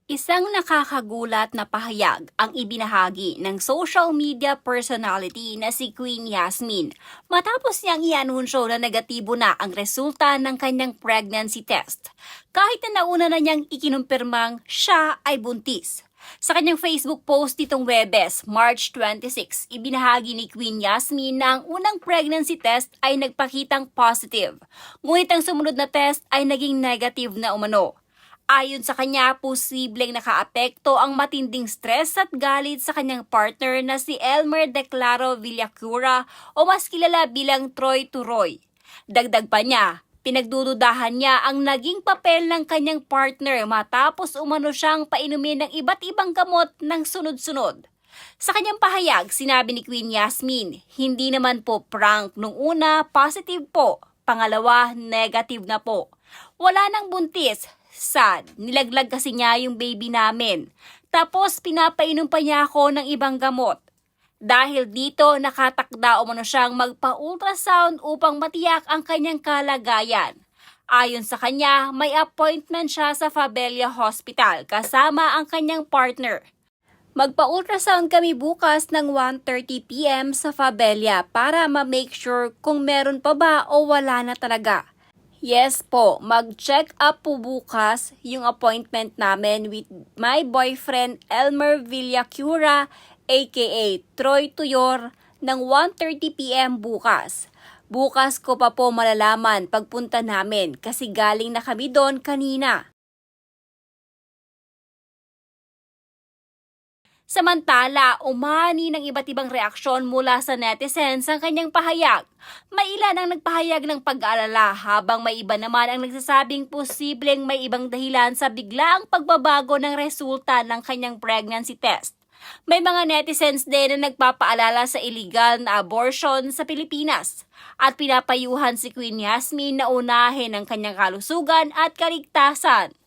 Isang nakakagulat na pahayag ang ibinahagi ng social media personality na si Queen Yasmin matapos niyang i-anunsyo na negatibo na ang resulta ng kanyang pregnancy test. Kahit na nauna na niyang ikinumpirmang siya ay buntis. Sa kanyang Facebook post nitong Webes, March 26, ibinahagi ni Queen Yasmin na ang unang pregnancy test ay nagpakitang positive. Ngunit ang sumunod na test ay naging negative na umano. Ayon sa kanya, posibleng nakaapekto ang matinding stress at galit sa kanyang partner na si Elmer Declaro Villacura o mas kilala bilang Troy Turoy. Dagdag pa niya, pinagdududahan niya ang naging papel ng kanyang partner matapos umano siyang painumin ng iba't ibang gamot ng sunod-sunod. Sa kanyang pahayag, sinabi ni Queen Yasmin, hindi naman po prank nung una, positive po. Pangalawa, negative na po. Wala nang buntis. Sad, nilaglag kasi niya yung baby namin. Tapos pinapainom pa niya ako ng ibang gamot. Dahil dito, nakatakda umano siyang magpa-ultrasound upang matiyak ang kanyang kalagayan. Ayon sa kanya, may appointment siya sa Fabella Hospital kasama ang kanyang partner. Magpa-ultrasound kami bukas ng 1:30 PM sa Fabella para ma-make sure kung meron pa ba o wala na talaga. Yes po, mag-check up po bukas yung appointment namin with my boyfriend Elmer Villacura aka Troy Tuyor ng 1:30 PM bukas. Bukas ko pa po malalaman pagpunta namin kasi galing na kami doon kanina. Samantala, umani ng iba't ibang reaksyon mula sa netizens ang kanyang pahayag. May ilan ang nagpahayag ng pag-aalala habang may iba naman ang nagsasabing posibleng may ibang dahilan sa biglaang pagbabago ng resulta ng kanyang pregnancy test. May mga netizens din na nagpapaalala sa illegal na abortion sa Pilipinas at pinapayuhan si Queen Yasmin na unahin ang kanyang kalusugan at kaligtasan.